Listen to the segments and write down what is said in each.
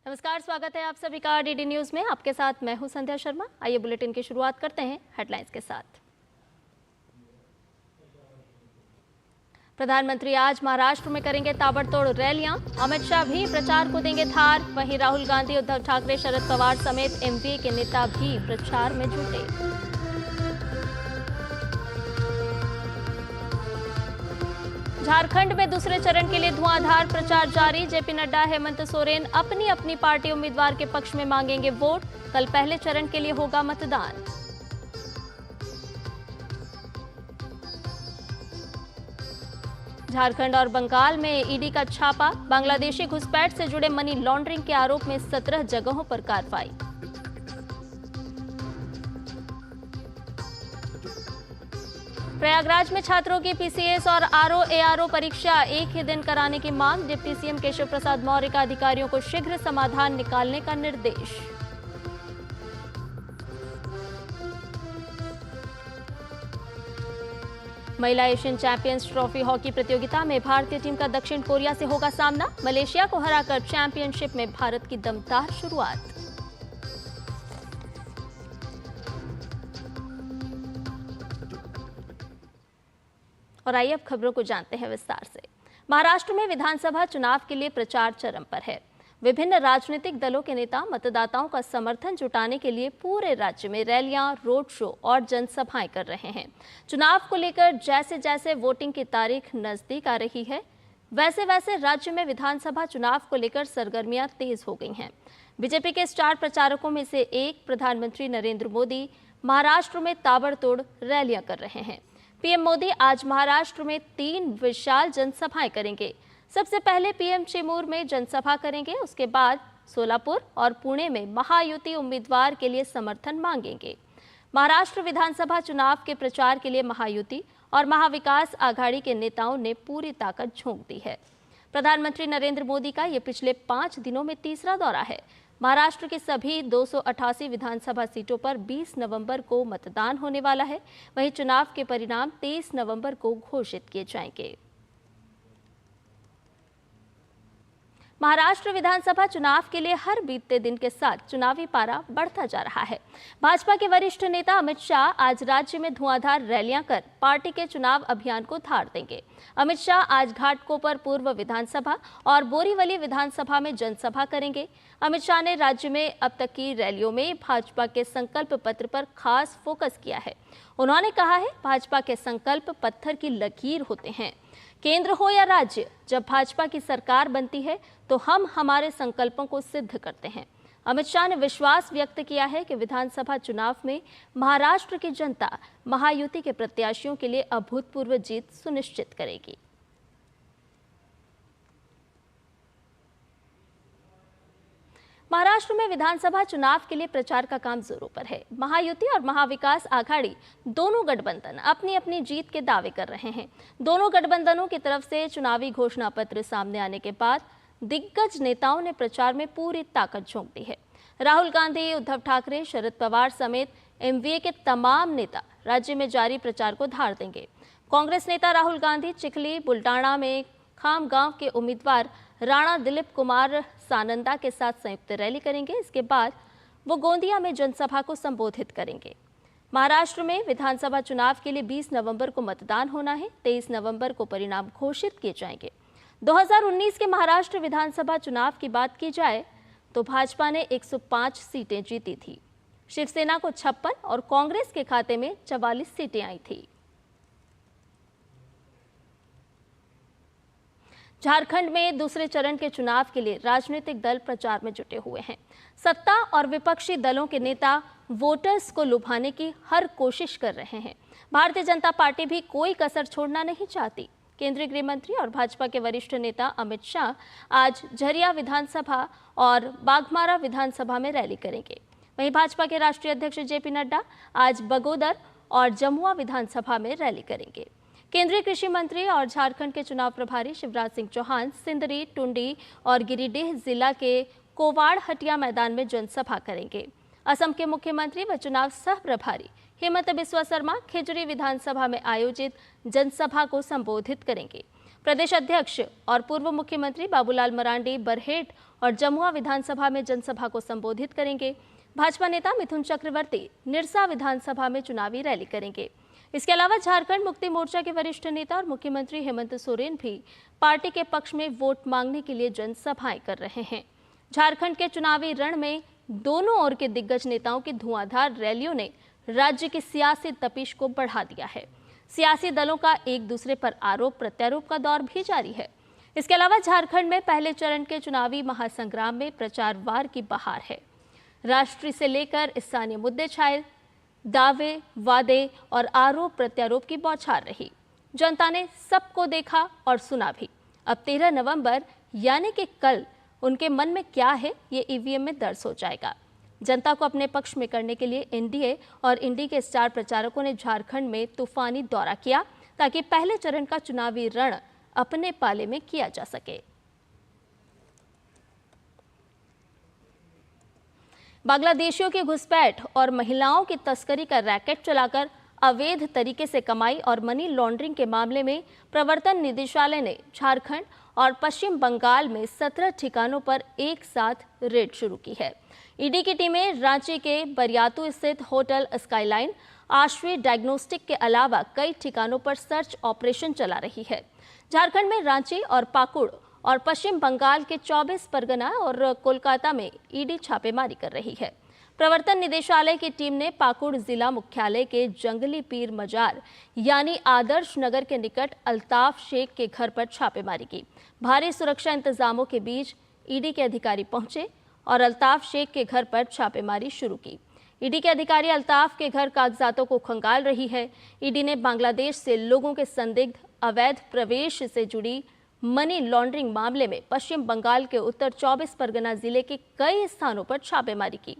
नमस्कार, स्वागत है आप सभी का डीडी न्यूज में। आपके साथ मैं हूं संध्या शर्मा। आइए बुलेटिन की शुरुआत करते हैं हेडलाइंस के साथ। प्रधानमंत्री आज महाराष्ट्र में करेंगे ताबड़तोड़ रैलियां। अमित शाह भी प्रचार को देंगे धार। वहीं राहुल गांधी, उद्धव ठाकरे, शरद पवार समेत एमपीए के नेता भी प्रचार में जुटे। झारखंड में दूसरे चरण के लिए धुआंधार प्रचार जारी। जेपी नड्डा, हेमंत सोरेन अपनी अपनी पार्टी उम्मीदवार के पक्ष में मांगेंगे वोट। कल पहले चरण के लिए होगा मतदान। झारखंड और बंगाल में ईडी का छापा। बांग्लादेशी घुसपैठ से जुड़े मनी लॉन्ड्रिंग के आरोप में 17 जगहों पर कार्रवाई। प्रयागराज में छात्रों की पीसीएस और आरओ-एआरओ परीक्षा एक ही दिन कराने की मांग। डिप्टी सीएम केशव प्रसाद मौर्य का अधिकारियों को शीघ्र समाधान निकालने का निर्देश। महिला एशियन चैंपियंस ट्रॉफी हॉकी प्रतियोगिता में भारतीय टीम का दक्षिण कोरिया से होगा सामना। मलेशिया को हराकर चैंपियनशिप में भारत की दमदार शुरुआत। और आइए अब खबरों को जानते हैं विस्तार से। महाराष्ट्र में विधानसभा चुनाव के लिए प्रचार चरम पर है। विभिन्न राजनीतिक दलों के नेता मतदाताओं का समर्थन जुटाने के लिए पूरे राज्य में रैलियां, रोड शो और जनसभाएं कर रहे हैं। चुनाव को लेकर जैसे जैसे वोटिंग की तारीख नजदीक आ रही है, वैसे वैसे राज्य में विधानसभा चुनाव को लेकर सरगर्मियां तेज हो गई हैं। बीजेपी के स्टार प्रचारकों में से एक प्रधानमंत्री नरेंद्र मोदी महाराष्ट्र में ताबड़तोड़ रैलियां कर रहे हैं। पीएम मोदी आज महाराष्ट्र में 3 विशाल जनसभाएं करेंगे। सबसे पहले पीएम चिमूर में जनसभा करेंगे, उसके बाद सोलापुर और पुणे में महायुति उम्मीदवार के लिए समर्थन मांगेंगे। महाराष्ट्र विधानसभा चुनाव के प्रचार के लिए महायुति और महाविकास आघाड़ी के नेताओं ने पूरी ताकत झोंक दी है। प्रधानमंत्री नरेंद्र मोदी का ये पिछले 5 दिनों में तीसरा दौरा है। महाराष्ट्र की सभी 288 विधानसभा सीटों पर 20 नवंबर को मतदान होने वाला है। वहीं चुनाव के परिणाम 23 नवंबर को घोषित किए जाएंगे। महाराष्ट्र विधानसभा चुनाव के लिए हर बीतते दिन के साथ चुनावी पारा बढ़ता जा रहा है। भाजपा के वरिष्ठ नेता अमित शाह आज राज्य में धुआंधार रैलियां कर पार्टी के चुनाव अभियान को धार देंगे। अमित शाह आज घाटकोपर पूर्व विधानसभा और बोरीवली विधानसभा में जनसभा करेंगे। अमित शाह ने राज्य में अब तक की रैलियों में भाजपा के संकल्प पत्र पर खास फोकस किया है। उन्होंने कहा है, भाजपा के संकल्प पत्थर की लकीर होते हैं। केंद्र हो या राज्य, जब भाजपा की सरकार बनती है तो हम हमारे संकल्पों को सिद्ध करते हैं। अमित शाह ने विश्वास व्यक्त किया है कि विधानसभा चुनाव में महाराष्ट्र की जनता महायुति के प्रत्याशियों के लिए अभूतपूर्व जीत सुनिश्चित करेगी। महाराष्ट्र में विधानसभा चुनाव के लिए प्रचार का काम जोरों पर है। महायुति और महाविकास आघाड़ी दोनों गठबंधन अपनी अपनी जीत के दावे कर रहे हैं। दोनों गठबंधनों की तरफ से चुनावी घोषणा पत्र सामने आने के बाद दिग्गज नेताओं ने प्रचार में पूरी ताकत झोंक दी है। राहुल गांधी, उद्धव ठाकरे, शरद पवार समेत एमवीए के तमाम नेता राज्य में जारी प्रचार को धार देंगे। कांग्रेस नेता राहुल गांधी चिखली, बुल्डाना में खामगांव के उम्मीदवार राणा दिलीप कुमार सानंदा के साथ संयुक्त रैली करेंगे। इसके बाद वो गोंदिया में जनसभा को संबोधित करेंगे। महाराष्ट्र में विधानसभा चुनाव के लिए 20 नवंबर को मतदान होना है। 23 नवंबर को परिणाम घोषित किए जाएंगे। 2019 के महाराष्ट्र विधानसभा चुनाव की बात की जाए तो भाजपा ने 105 सीटें जीती थी। शिवसेना को 56 और कांग्रेस के खाते में 44 सीटें आई थी। झारखंड में दूसरे चरण के चुनाव के लिए राजनीतिक दल प्रचार में जुटे हुए हैं। सत्ता और विपक्षी दलों के नेता वोटर्स को लुभाने की हर कोशिश कर रहे हैं। भारतीय जनता पार्टी भी कोई कसर छोड़ना नहीं चाहती। केंद्रीय गृह मंत्री और भाजपा के वरिष्ठ नेता अमित शाह आज झरिया विधानसभा और बाघमारा विधानसभा में रैली करेंगे। वहीं भाजपा के राष्ट्रीय अध्यक्ष जेपी नड्डा आज बगोदर और जमुआ विधानसभा में रैली करेंगे। केंद्रीय कृषि मंत्री और झारखंड के चुनाव प्रभारी शिवराज सिंह चौहान सिंदरी, टुंडी और गिरिडीह जिला के कोवाड़ हटिया मैदान में जनसभा करेंगे। असम के मुख्यमंत्री व चुनाव सह प्रभारी हेमंत बिस्वा शर्मा खिजरी विधानसभा में आयोजित जनसभा को संबोधित करेंगे। प्रदेश अध्यक्ष और पूर्व मुख्यमंत्री बाबूलाल मरांडी बरहेट और जमुआ विधानसभा में जनसभा को संबोधित करेंगे। भाजपा नेता मिथुन चक्रवर्ती निरसा विधानसभा में चुनावी रैली करेंगे। इसके अलावा झारखंड मुक्ति मोर्चा के वरिष्ठ नेता और मुख्यमंत्री हेमंत सोरेन भी पार्टी के पक्ष में वोट मांगने के लिए जनसभाएं कर रहे हैं। झारखंड के चुनावी रण में दोनों ओर के दिग्गज नेताओं की धुआंधार रैलियों ने राज्य की सियासी तपिश को बढ़ा दिया है। सियासी दलों का एक दूसरे पर आरोप प्रत्यारोप का दौर भी जारी है। इसके अलावा झारखंड में पहले चरण के चुनावी महासंग्राम में प्रचार वार की बहार है। राष्ट्रीय से लेकर स्थानीय मुद्दे छाए, दावे वादे और आरोप प्रत्यारोप की बौछार रही। जनता ने सबको देखा और सुना भी। अब 13 नवंबर यानी कि कल उनके मन में क्या है ये ईवीएम में दर्ज हो जाएगा। जनता को अपने पक्ष में करने के लिए एनडीए और इंडी के स्टार प्रचारकों ने झारखंड में तूफानी दौरा किया ताकि पहले चरण का चुनावी रण अपने पाले में किया जा सके। बांग्लादेशियों की घुसपैठ और महिलाओं की तस्करी का रैकेट चलाकर अवैध तरीके से कमाई और मनी लॉन्ड्रिंग के मामले में प्रवर्तन निदेशालय ने झारखंड और पश्चिम बंगाल में 17 ठिकानों पर एक साथ रेड शुरू की है। ईडी की टीमें रांची के बरियातू स्थित होटल स्काईलाइन, आश्वी डायग्नोस्टिक के अलावा कई ठिकानों पर सर्च ऑपरेशन चला रही है। झारखंड में रांची और पाकुड़ और पश्चिम बंगाल के 24 परगना और कोलकाता में ईडी छापेमारी कर रही है। प्रवर्तन निदेशालय की टीम ने पाकुड़ जिला मुख्यालय के जंगली पीर मजार यानी आदर्श नगर के निकट अल्ताफ शेख के घर पर छापेमारी की। भारी सुरक्षा इंतजामों के बीच ईडी के अधिकारी पहुंचे और अल्ताफ शेख के घर पर छापेमारी शुरू की। ईडी के अधिकारी अल्ताफ के घर कागजातों को खंगाल रही है। ईडी ने बांग्लादेश से लोगों के संदिग्ध अवैध प्रवेश से जुड़ी मनी लॉन्ड्रिंग मामले में पश्चिम बंगाल के उत्तर 24 परगना जिले के कई स्थानों पर छापेमारी की।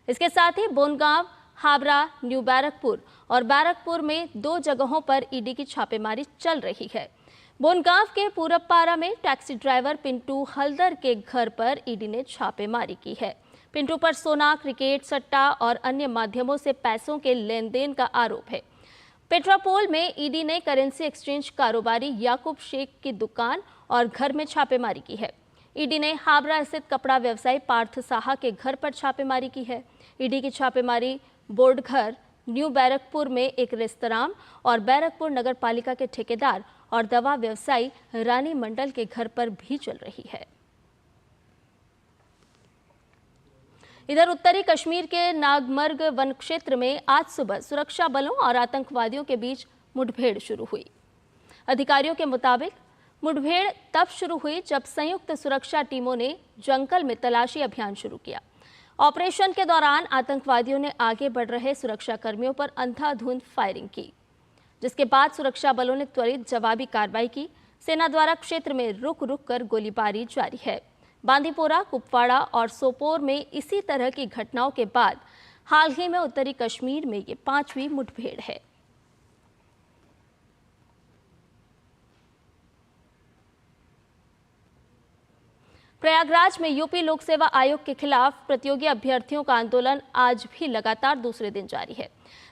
इसके साथ ही बोनगांव, हावड़ा, न्यू बैरकपुर और बैरकपुर में 2 जगहों पर ईडी की छापेमारी चल रही है। बोनगांव के पूरबपारा में टैक्सी ड्राइवर पिंटू हल्दर के घर पर ईडी ने छापेमारी की है। पिंटू पर सोना, क्रिकेट, सट्टा और अन्य माध्यमों से पैसों के लेन देन का आरोप है। पेट्रापोल में ईडी ने करेंसी एक्सचेंज कारोबारी याकूब शेख की दुकान और घर में छापेमारी की है। ईडी ने हावड़ा स्थित कपड़ा व्यवसायी पार्थ साहा के घर पर छापेमारी की है। ईडी की छापेमारी बोर्डघर, न्यू बैरकपुर में एक रेस्तरां और बैरकपुर नगर पालिका के ठेकेदार और दवा व्यवसायी रानी मंडल के घर पर भी चल रही है। इधर उत्तरी कश्मीर के नागमर्ग वन क्षेत्र में आज सुबह सुरक्षा बलों और आतंकवादियों के बीच मुठभेड़ शुरू हुई। अधिकारियों के मुताबिक मुठभेड़ तब शुरू हुई जब संयुक्त सुरक्षा टीमों ने जंगल में तलाशी अभियान शुरू किया। ऑपरेशन के दौरान आतंकवादियों ने आगे बढ़ रहे सुरक्षा कर्मियों पर अंधाधुंध फायरिंग की, जिसके बाद सुरक्षा बलों ने त्वरित जवाबी कार्रवाई की। सेना द्वारा क्षेत्र में रुक रुक कर गोलीबारी जारी है। बांदीपोरा, कुपवाड़ा और सोपोर में इसी तरह की घटनाओं के बाद हाल ही में उत्तरी कश्मीर में ये 5वीं मुठभेड़ है। प्रयागराज में यूपी लोक सेवा आयोग के खिलाफ प्रतियोगी अभ्यर्थियों का आंदोलन आज भी लगातार दूसरे दिन जारी है।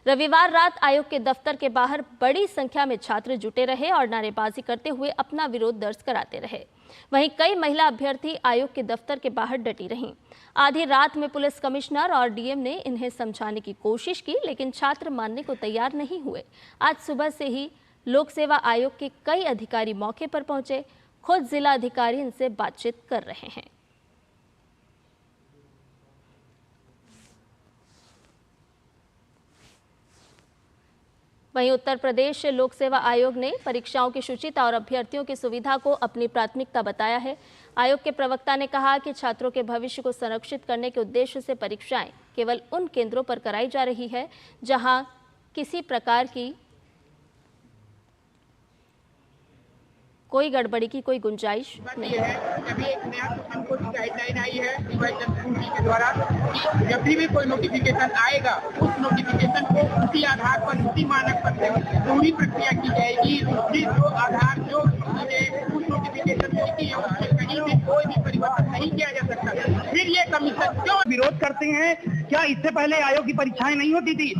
रविवार रात आयोग के दफ्तर के बाहर बड़ी संख्या में छात्र जुटे रहे और नारेबाजी करते हुए अपना विरोध दर्ज कराते रहे। वहीं कई महिला अभ्यर्थी आयोग के दफ्तर के बाहर डटी रहीं। आधी रात में पुलिस कमिश्नर और डीएम ने इन्हें समझाने की कोशिश की, लेकिन छात्र मानने को तैयार नहीं हुए। आज सुबह से ही लोक सेवा आयोग के कई अधिकारी मौके पर पहुंचे। खुद जिला अधिकारी इनसे बातचीत कर रहे हैं। वहीं उत्तर प्रदेश लोक सेवा आयोग ने परीक्षाओं की शुचिता और अभ्यर्थियों की सुविधा को अपनी प्राथमिकता बताया है। आयोग के प्रवक्ता ने कहा कि छात्रों के भविष्य को संरक्षित करने के उद्देश्य से परीक्षाएं केवल उन केंद्रों पर कराई जा रही है जहां किसी प्रकार की कोई गड़बड़ी की कोई गुंजाइश नहीं है। अभी एक नया सुप्रीम कोर्ट की गाइडलाइन आई है के द्वारा कि जब भी कोई नोटिफिकेशन आएगा उस नोटिफिकेशन को उसी आधार पर, उसी मानक पर पूरी प्रक्रिया की जाएगी। उसी जो आधार जो उस नोटिफिकेशन में लिखी है उसमें कहीं भी कोई भी परिवर्तन नहीं किया जा सकता। फिर ये कमीशन क्यों विरोध करते हैं? क्या इससे पहले आयोग की परीक्षाएं नहीं होती थी?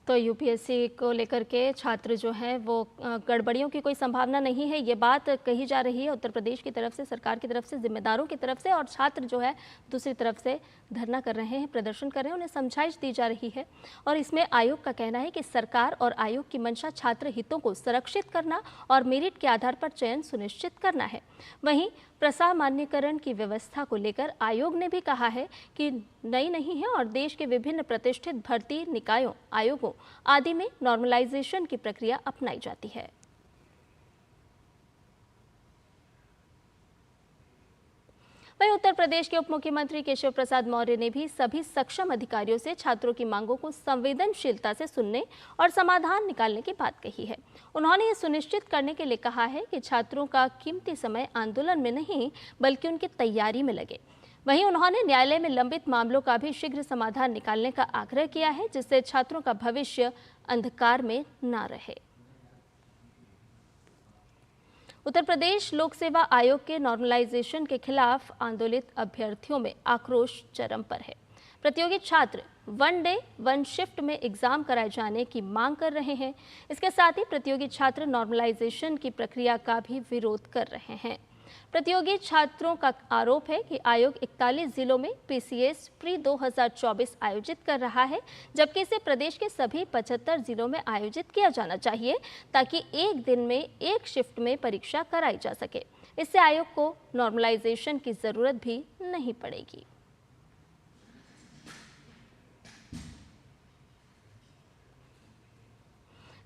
तो यूपीएससी को लेकर के छात्र जो हैं वो गड़बड़ियों की कोई संभावना नहीं है, ये बात कही जा रही है उत्तर प्रदेश की तरफ से, सरकार की तरफ से, जिम्मेदारों की तरफ से। और छात्र जो है दूसरी तरफ से धरना कर रहे हैं, प्रदर्शन कर रहे हैं, उन्हें समझाइश दी जा रही है। और इसमें आयोग का कहना है कि सरकार और आयोग की मंशा छात्र हितों को संरक्षित करना और मेरिट के आधार पर चयन सुनिश्चित करना है। वहीं प्रसामान्यकरण की व्यवस्था को लेकर आयोग ने भी कहा है कि नई नहीं है और देश के विभिन्न प्रतिष्ठित भर्ती निकायों, आयोगों आदि में नॉर्मलाइजेशन की प्रक्रिया अपनाई जाती है। वहीं उत्तर प्रदेश के उप मुख्यमंत्री केशव प्रसाद मौर्य ने भी सभी सक्षम अधिकारियों से छात्रों की मांगों को संवेदनशीलता से सुनने और समाधान निकालने की बात कही है। उन्होंने ये सुनिश्चित करने के लिए कहा है कि छात्रों का कीमती समय आंदोलन में नहीं बल्कि उनकी तैयारी में लगे। वहीं उन्होंने न्यायालय में लंबित मामलों का भी शीघ्र समाधान निकालने का आग्रह किया है, जिससे छात्रों का भविष्य अंधकार में न रहे। उत्तर प्रदेश लोक सेवा आयोग के नॉर्मलाइजेशन के खिलाफ आंदोलित अभ्यर्थियों में आक्रोश चरम पर है। प्रतियोगी छात्र वन डे वन शिफ्ट में एग्जाम कराए जाने की मांग कर रहे हैं। इसके साथ ही प्रतियोगी छात्र नॉर्मलाइजेशन की प्रक्रिया का भी विरोध कर रहे हैं। प्रतियोगी छात्रों का आरोप है कि आयोग 41 जिलों में पीसीएस प्री 2024 आयोजित कर रहा है, जबकि इसे प्रदेश के सभी 75 जिलों में आयोजित किया जाना चाहिए ताकि एक दिन में एक शिफ्ट में परीक्षा कराई जा सके। इससे आयोग को नॉर्मलाइजेशन की जरूरत भी नहीं पड़ेगी।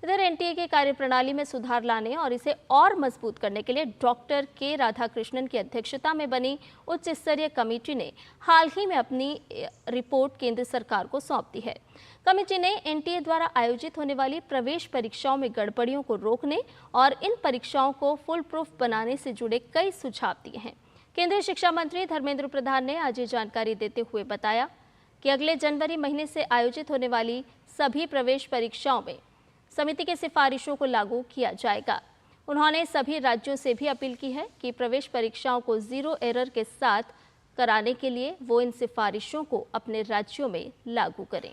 इधर एनटीए की कार्यप्रणाली में सुधार लाने और इसे और मजबूत करने के लिए डॉक्टर के राधाकृष्णन की अध्यक्षता में बनी उच्च स्तरीय कमेटी ने हाल ही में अपनी रिपोर्ट केंद्र सरकार को सौंप दी है। कमेटी ने एनटीए द्वारा आयोजित होने वाली प्रवेश परीक्षाओं में गड़बड़ियों को रोकने और इन परीक्षाओं को फुल प्रूफ बनाने से जुड़े कई सुझाव दिए हैं। केंद्रीय शिक्षा मंत्री धर्मेंद्र प्रधान ने आज ये जानकारी देते हुए बताया कि अगले जनवरी महीने से आयोजित होने वाली सभी प्रवेश परीक्षाओं में समिति की सिफारिशों को लागू किया जाएगा। उन्होंने सभी राज्यों से भी अपील की है कि प्रवेश परीक्षाओं को जीरो एरर के साथ कराने के लिए वो इन सिफारिशों को अपने राज्यों में लागू करें।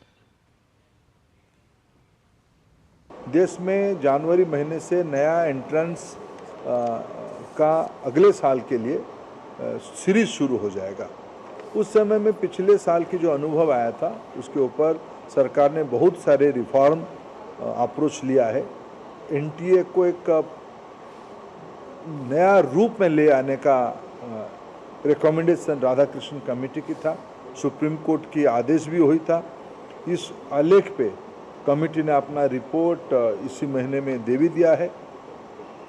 देश में जनवरी महीने से नया एंट्रेंस का अगले साल के लिए सीरीज शुरू हो जाएगा। उस समय में पिछले साल की जो अनुभव आया था उसके ऊपर सरकार ने बहुत सारे रिफॉर्म अप्रोच लिया है। एनटीए को एक नया रूप में ले आने का रिकमेंडेशन राधाकृष्णन कमेटी की था, सुप्रीम कोर्ट की आदेश भी हुई था। इस आलेख पे कमेटी ने अपना रिपोर्ट इसी महीने में दे भी दिया है।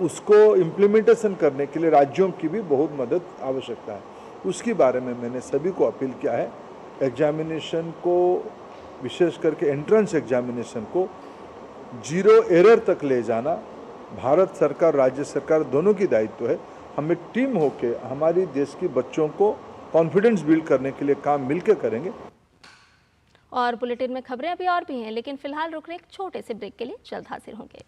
उसको इम्प्लीमेंटेशन करने के लिए राज्यों की भी बहुत मदद आवश्यकता है। उसके बारे में मैंने सभी को अपील किया है। एग्जामिनेशन को, विशेष करके एंट्रेंस एग्जामिनेशन को जीरो एरर तक ले जाना भारत सरकार, राज्य सरकार दोनों की दायित्व है। हम एक टीम होके हमारी देश की बच्चों को कॉन्फिडेंस बिल्ड करने के लिए काम मिलकर करेंगे। और बुलेटिन में खबरें अभी और भी हैं, लेकिन फिलहाल रुक रहे एक छोटे से ब्रेक के लिए जल्द हाजिर होंगे।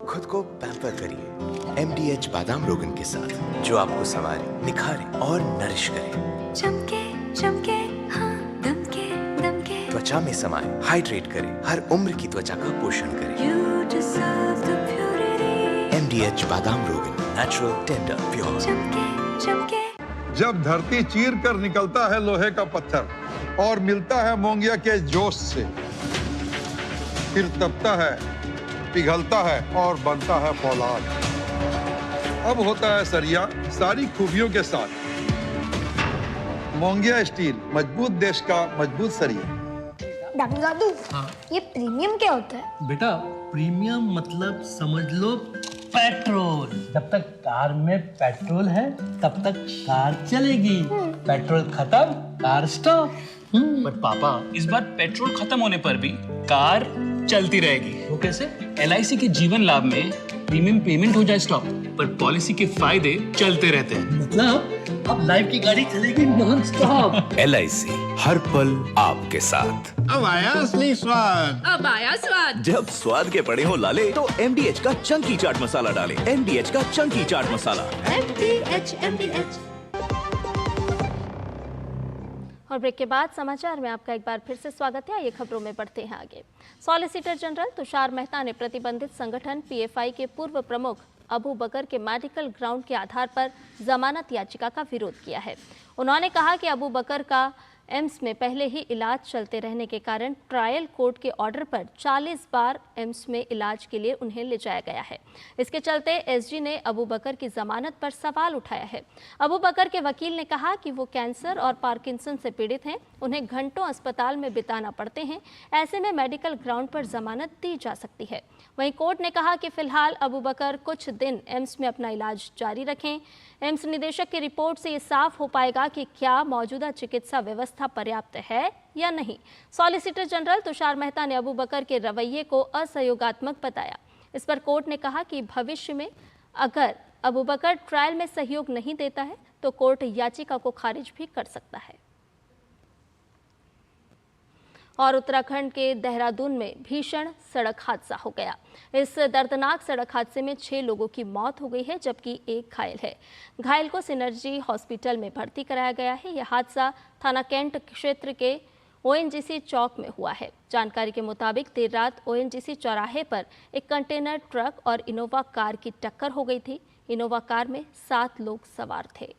खुद को पैम्पर करिए MDH बादाम रोगन के साथ, जो आपको संवारे, निखारे और नरिश करे। चमके चमके हाँ, दमके दमके त्वचा में समाए, हाइड्रेट करे, हर उम्र की त्वचा का पोषण करे। You deserve the purity. MDH बादाम रोगन, नेचुरल, टेंडर, प्योर। चमके चमके जब धरती चीर कर निकलता है लोहे का पत्थर और मिलता है मोंगिया के जोश से, फिर तपता है, पिघलता है और बनता है फौलाद। अब होता है सरिया सारी खूबियों के साथ। मोंगिया स्टील, मजबूत देश का मजबूत सरिया। दादू, ये प्रीमियम क्या होता है? बेटा प्रीमियम मतलब समझ लो पेट्रोल। जब तक कार में पेट्रोल है तब तक कार चलेगी, पेट्रोल खत्म कार स्टॉप। बट पापा, इस बार पेट्रोल खत्म होने पर भी कार चलती रहेगी। वो कैसे? LIC के जीवन लाभ में प्रीमियम पेमेंट हो जाए स्टॉप, पर पॉलिसी के फायदे चलते रहते हैं। मतलब अब लाइफ की गाड़ी चलेगी नॉन स्टॉप। LIC हर पल आपके साथ। अब आया असली स्वाद। अब आया स्वाद। जब स्वाद के पड़े हो लाले तो MDH का चंकी चाट मसाला डालें। MDH का चंकी चाट मसाला। MDH। और ब्रेक के बाद समाचार में आपका एक बार फिर से स्वागत है। ये खबरों में बढ़ते हैं आगे। सॉलिसिटर जनरल तुषार मेहता ने प्रतिबंधित संगठन पीएफआई के पूर्व प्रमुख अबू बकर के मेडिकल ग्राउंड के आधार पर जमानत याचिका का विरोध किया है। उन्होंने कहा कि अबू बकर का एम्स में पहले ही इलाज चलते रहने के कारण ट्रायल कोर्ट के ऑर्डर पर 40 बार एम्स में इलाज के लिए उन्हें ले जाया गया है। इसके चलते एसजी ने अबू बकर की जमानत पर सवाल उठाया है। अबू बकर के वकील ने कहा कि वो कैंसर और पार्किंसन से पीड़ित हैं, उन्हें घंटों अस्पताल में बिताना पड़ते हैं, ऐसे में मेडिकल ग्राउंड पर जमानत दी जा सकती है। वहीं कोर्ट ने कहा कि फिलहाल अबू बकर कुछ दिन एम्स में अपना इलाज जारी रखें। एम्स निदेशक की रिपोर्ट से ये साफ हो पाएगा कि क्या मौजूदा चिकित्सा व्यवस्था पर्याप्त है या नहीं। सॉलिसिटर जनरल तुषार मेहता ने अबू बकर के रवैये को असहयोगात्मक बताया। इस पर कोर्ट ने कहा कि भविष्य में अगर अबू बकर ट्रायल में सहयोग नहीं देता है तो कोर्ट याचिका को खारिज भी कर सकता है। और उत्तराखंड के देहरादून में भीषण सड़क हादसा हो गया। इस दर्दनाक सड़क हादसे में 6 लोगों की मौत हो गई है, जबकि 1 घायल है। घायल को सिनर्जी हॉस्पिटल में भर्ती कराया गया है। यह हादसा थाना कैंट क्षेत्र के ओएनजीसी चौक में हुआ है। जानकारी के मुताबिक देर रात ओएनजीसी चौराहे पर एक कंटेनर ट्रक और इनोवा कार की टक्कर हो गई थी। इनोवा कार में 7 लोग सवार थे।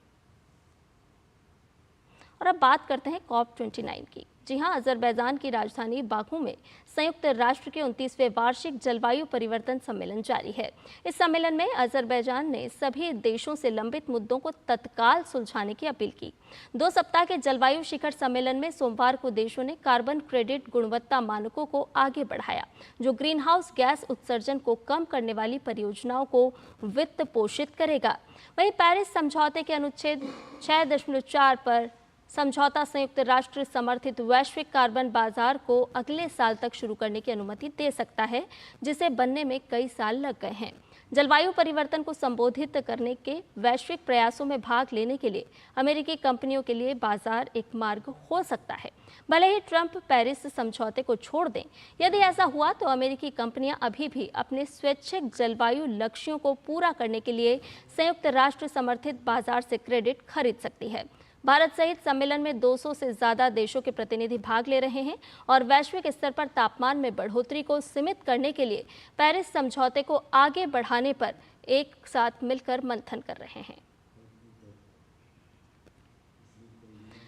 और अब बात करते हैं COP29 की। जी हां, अजरबैजान की राजधानी बाकू में संयुक्त राष्ट्र के 29वें वार्षिक जलवायु परिवर्तन सम्मेलन जारी है। इस सम्मेलन में अजरबैजान ने सभी देशों से लंबित मुद्दों को तत्काल सुलझाने की अपील की। 2 सप्ताह के जलवायु शिखर सम्मेलन में सोमवार को देशों ने कार्बन क्रेडिट गुणवत्ता मानकों को आगे बढ़ाया, जो ग्रीन हाउस गैस उत्सर्जन को कम करने वाली परियोजनाओं को वित्त पोषित करेगा। वहीं पेरिस समझौते के अनुच्छेद 6.4 पर समझौता संयुक्त राष्ट्र समर्थित वैश्विक कार्बन बाजार को अगले साल तक शुरू करने की अनुमति दे सकता है, जिसे बनने में कई साल लग गए हैं। जलवायु परिवर्तन को संबोधित करने के वैश्विक प्रयासों में भाग लेने के लिए अमेरिकी कंपनियों के लिए बाजार एक मार्ग हो सकता है। भले ही ट्रंप पेरिस समझौते को छोड़ दें, यदि ऐसा हुआ तो अमेरिकी कंपनियां अभी भी अपने स्वैच्छिक जलवायु लक्ष्यों को पूरा करने के लिए संयुक्त राष्ट्र समर्थित बाजार से क्रेडिट खरीद सकती है। भारत सहित सम्मेलन में 200 से ज्यादा देशों के प्रतिनिधि भाग ले रहे हैं और वैश्विक स्तर पर तापमान में बढ़ोतरी को सीमित करने के लिए पेरिस समझौते को आगे बढ़ाने पर एक साथ मिलकर मंथन कर रहे हैं।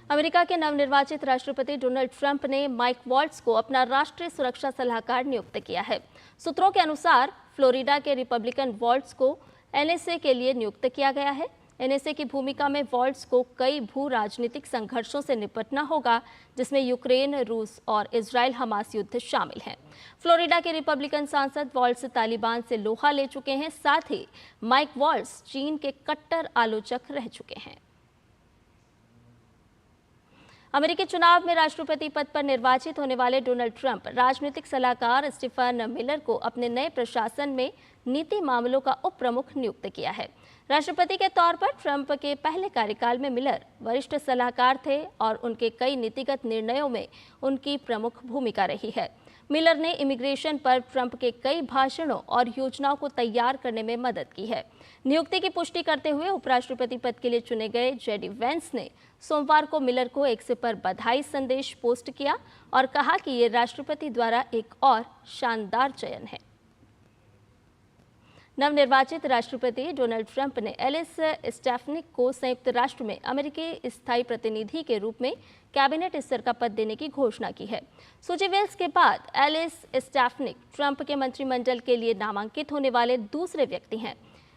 अमेरिका के नवनिर्वाचित राष्ट्रपति डोनाल्ड ट्रंप ने माइक वॉल्ट्ज को अपना राष्ट्रीय सुरक्षा सलाहकार नियुक्त किया है। सूत्रों के अनुसार फ्लोरिडा के रिपब्लिकन वॉल्ट्ज को एनएसए के लिए नियुक्त किया गया है। एनएसए की भूमिका में वॉल्ट्ज को कई भू राजनीतिक संघर्षों से निपटना होगा, जिसमें यूक्रेन, रूस और इजराइल हमास युद्ध शामिल हैं। फ्लोरिडा के रिपब्लिकन सांसद वॉल्ट्ज तालिबान से लोहा ले चुके हैं। साथ ही माइक वॉल्ट्ज चीन के कट्टर आलोचक रह चुके हैं। अमेरिकी चुनाव में राष्ट्रपति पद पर निर्वाचित होने वाले डोनाल्ड ट्रंप राजनीतिक सलाहकार स्टीफन मिलर को अपने नए प्रशासन में नीति मामलों का उप प्रमुख नियुक्त किया है। राष्ट्रपति के तौर पर ट्रंप के पहले कार्यकाल में मिलर वरिष्ठ सलाहकार थे और उनके कई नीतिगत निर्णयों में उनकी प्रमुख भूमिका रही है। मिलर ने इमिग्रेशन पर ट्रंप के कई भाषणों और योजनाओं को तैयार करने में मदद की है। नियुक्ति की पुष्टि करते हुए उपराष्ट्रपति पद के लिए चुने गए जेडी वेंस ने सोमवार को मिलर को एक्स पर बधाई संदेश पोस्ट किया और कहा कि ये राष्ट्रपति द्वारा एक और शानदार चयन है। नवनिर्वाचित राष्ट्रपति डोनाल्ड ट्रंप ने एलिस स्टेफनिक को संयुक्त राष्ट्र में अमेरिकी स्थायी प्रतिनिधि के रूप में कैबिनेट स्तर का पद देने की घोषणा की है। सूची वेल्स के बाद एलिस स्टेफनिक ट्रंप के मंत्रिमंडल के लिए नामांकित होने वाले दूसरे व्यक्ति हैं।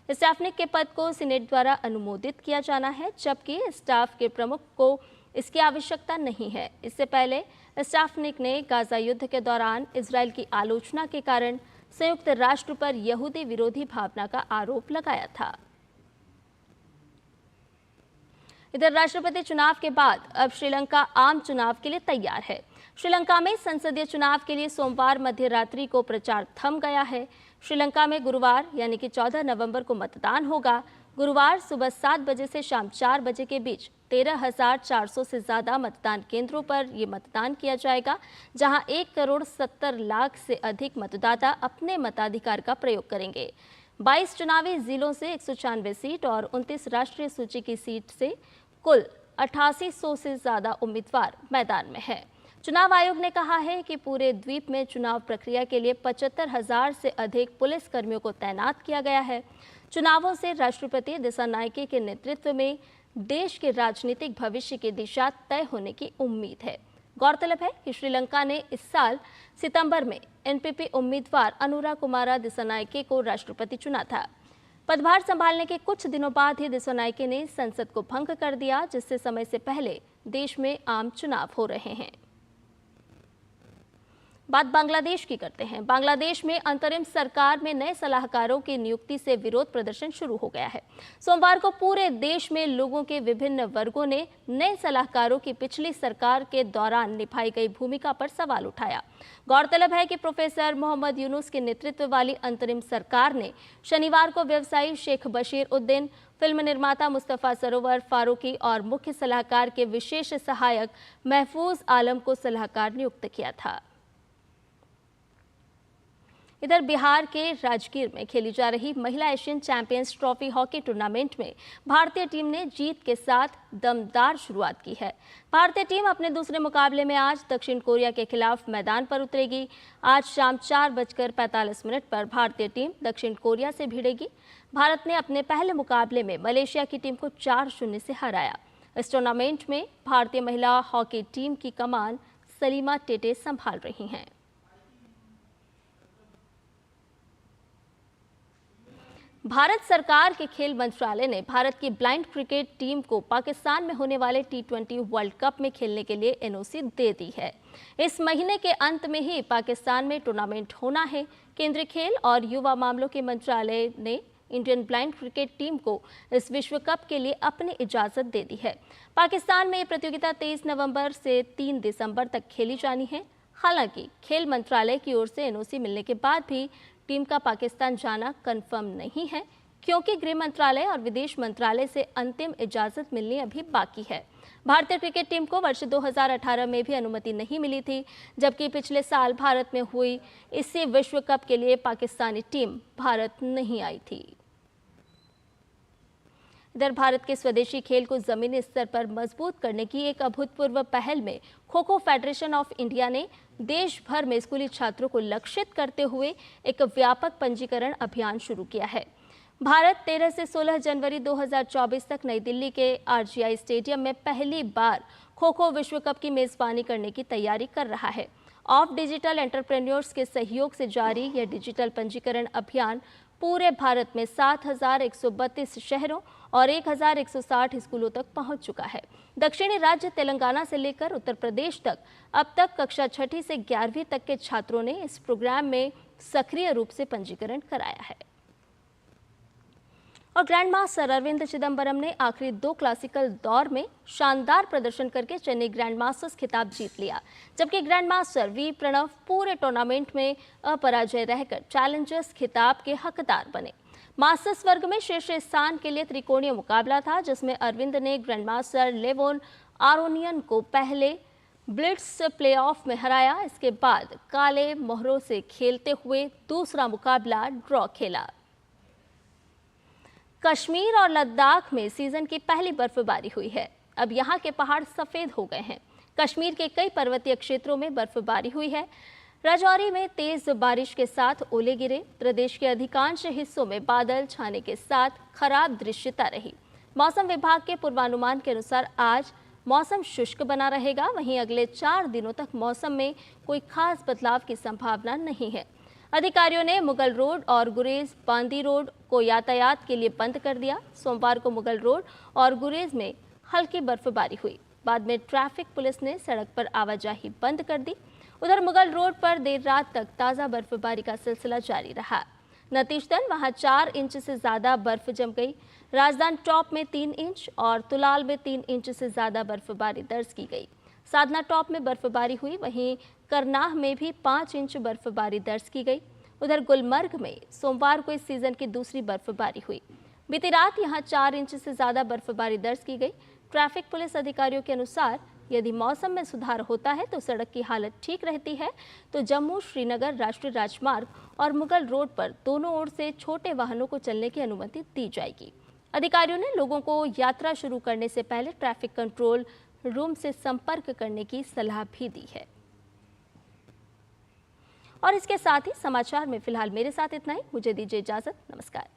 स्टेफनिक के पद को सीनेट द्वारा अनुमोदित किया जाना है, जबकि स्टाफ के प्रमुख को इसकी आवश्यकता नहीं है। इससे पहले स्टेफनिक ने गाजा युद्ध के दौरान इजराइल की आलोचना के कारण संयुक्त राष्ट्र पर यहूदी विरोधी भावना का आरोप लगाया था। इधर राष्ट्रपति चुनाव के बाद अब श्रीलंका आम चुनाव के लिए तैयार है। श्रीलंका में संसदीय चुनाव के लिए सोमवार मध्य रात्रि को प्रचार थम गया है। श्रीलंका में गुरुवार यानी कि 14 नवंबर को मतदान होगा। गुरुवार सुबह 7 बजे से शाम 4 बजे के बीच 13,400 से ज़्यादा मतदान केंद्रों पर ये मतदान किया जाएगा, जहां 1,70,00,000 से अधिक मतदाता अपने मताधिकार का प्रयोग करेंगे। 22 चुनावी जिलों से 196 सीट और 29 राष्ट्रीय सूची की सीट से कुल 8800 से ज्यादा उम्मीदवार मैदान में हैं। चुनाव आयोग ने कहा है कि पूरे द्वीप में चुनाव प्रक्रिया के लिए 75,000 से अधिक पुलिस कर्मियों को तैनात किया गया है। चुनावों से राष्ट्रपति दिसानायके के नेतृत्व में देश के राजनीतिक भविष्य की दिशा तय होने की उम्मीद है। गौरतलब है कि श्रीलंका ने इस साल सितंबर में एनपीपी उम्मीदवार अनुरा कुमारा दिसानायके को राष्ट्रपति चुना था। पदभार संभालने के कुछ दिनों बाद ही दिसानायके ने संसद को भंग कर दिया, जिससे समय से पहले देश में आम चुनाव हो रहे हैं। बात बांग्लादेश की करते हैं। बांग्लादेश में अंतरिम सरकार में नए सलाहकारों की नियुक्ति से विरोध प्रदर्शन शुरू हो गया है। सोमवार को पूरे देश में लोगों के विभिन्न वर्गों ने नए सलाहकारों की पिछली सरकार के दौरान निभाई गई भूमिका पर सवाल उठाया। गौरतलब है कि प्रोफेसर मोहम्मद यूनुस के नेतृत्व वाली अंतरिम सरकार ने शनिवार को व्यवसायी शेख बशीर उद्दीन, फिल्म निर्माता मुस्तफा सरोवर फारूकी और मुख्य सलाहकार के विशेष सहायक महफूज आलम को सलाहकार नियुक्त किया था। इधर बिहार के राजगीर में खेली जा रही महिला Asian champions trophy hockey tournament में भारतीय टीम ने जीत के साथ दमदार शुरुआत की है। भारतीय टीम अपने दूसरे मुकाबले में आज दक्षिण कोरिया के खिलाफ मैदान पर उतरेगी। आज शाम 4:45 पर भारतीय टीम दक्षिण कोरिया से भिड़ेगी। भारत ने अपने पहले मुकाबले में मलेशिया की टीम को 4-0 से हराया। इस टूर्नामेंट में भारतीय महिला हॉकी टीम की कमान सलीमा टेटे संभाल रही हैं। भारत सरकार के खेल मंत्रालय ने भारत की ब्लाइंड क्रिकेट टीम को पाकिस्तान में होने वाले T20 वर्ल्ड कप में खेलने के लिए एनओसी दे दी है। इस महीने के अंत में ही पाकिस्तान में टूर्नामेंट होना है। केंद्रीय खेल और युवा मामलों के मंत्रालय ने इंडियन ब्लाइंड क्रिकेट टीम को इस विश्व कप के लिए अपनी इजाजत दे दी है। पाकिस्तान में ये प्रतियोगिता 23 नवंबर से 3 दिसंबर तक खेली जानी है। हालांकि खेल मंत्रालय की ओर से एनओसी मिलने के बाद भी टीम का पाकिस्तान जाना कंफर्म नहीं है, क्योंकि गृह मंत्रालय और विदेश मंत्रालय से अंतिम इजाजत मिलनी अभी बाकी है। भारतीय क्रिकेट टीम को वर्ष 2018 में भी अनुमति नहीं मिली थी, जबकि पिछले साल भारत में हुई इसी विश्व कप के लिए पाकिस्तानी टीम भारत नहीं आई थी। इधर भारत के स्वदेशी खेल को जमीनी स्तर पर मजबूत करने की एक अभूतपूर्व पहल में kho kho federation of India ने देश भर में स्कूली छात्रों को लक्षित करते हुए एक व्यापक पंजीकरण अभियान शुरू किया है। भारत 13 से 16 जनवरी 2024 तक नई दिल्ली के RGI स्टेडियम में पहली बार खो खो विश्व कप की मेजबानी करने की तैयारी कर रहा है। ऑफ डिजिटल एंटरप्रेन्योर्स के सहयोग से जारी यह डिजिटल पंजीकरण अभियान पूरे भारत में 7,132 शहरों और 1,160 स्कूलों तक पहुंच चुका है। दक्षिणी राज्य तेलंगाना से लेकर उत्तर प्रदेश तक अब तक कक्षा 6ठी से 11वीं तक के छात्रों ने इस प्रोग्राम में सक्रिय रूप से पंजीकरण कराया है। और ग्रैंड मास्टर अरविंद चिदम्बरम ने आखिरी 2 क्लासिकल दौर में शानदार प्रदर्शन करके चेन्नई ग्रैंड मास्टर्स खिताब जीत लिया, जबकि ग्रैंड मास्टर वी प्रणव पूरे टूर्नामेंट में अपराजय रहकर चैलेंजर्स खिताब के हकदार बने। मास्टर्स वर्ग में शीर्ष स्थान के लिए त्रिकोणीय मुकाबला था, जिसमें अरविंद ने ग्रैंड मास्टर लेवोन आरोनियन को पहले ब्लिट्स प्लेऑफ में हराया। इसके बाद काले मोहरों से खेलते हुए दूसरा मुकाबला ड्रॉ खेला। कश्मीर और लद्दाख में सीजन की पहली बर्फबारी हुई है। अब यहाँ के पहाड़ सफेद हो गए हैं। कश्मीर के कई पर्वतीय क्षेत्रों में बर्फबारी हुई है। राजौरी में तेज बारिश के साथ ओले गिरे। प्रदेश के अधिकांश हिस्सों में बादल छाने के साथ खराब दृश्यता रही। मौसम विभाग के पूर्वानुमान के अनुसार आज मौसम शुष्क बना रहेगा। वहीं अगले 4 दिनों तक मौसम में कोई खास बदलाव की संभावना नहीं है। अधिकारियों ने मुगल रोड और गुरेज बांदी रोड को यातायात के लिए बंद कर दिया। सोमवार को मुगल रोड और गुरेज में हल्की बर्फबारी हुई। बाद में ट्रैफिक पुलिस ने सड़क पर आवाजाही बंद कर दी। उधर मुगल रोड पर देर रात तक ताज़ा बर्फबारी का सिलसिला जारी रहा। नतीजतन वहां 4 इंच से ज़्यादा बर्फ जम गई। राजधानी टॉप में 3 इंच और तुलाल में 3 इंच से ज़्यादा बर्फबारी दर्ज की गई। साधना टॉप में बर्फबारी हुई। वहीं करनाह में भी 5 इंच बर्फबारी दर्ज की गई। उधर गुलमर्ग में सोमवार को इस सीजन की दूसरी बर्फबारी हुई। बीती रात यहां 4 इंच से ज़्यादा बर्फबारी दर्ज की गई। ट्रैफिक पुलिस अधिकारियों के अनुसार यदि मौसम में सुधार होता है तो सड़क की हालत ठीक रहती है तो जम्मू श्रीनगर राष्ट्रीय राजमार्ग और मुगल रोड पर दोनों ओर से छोटे वाहनों को चलने की अनुमति दी जाएगी। अधिकारियों ने लोगों को यात्रा शुरू करने से पहले ट्रैफिक कंट्रोल रूम से संपर्क करने की सलाह भी दी है। और इसके साथ ही समाचार में फिलहाल मेरे साथ इतना ही। मुझे दीजिए इजाजत। नमस्कार।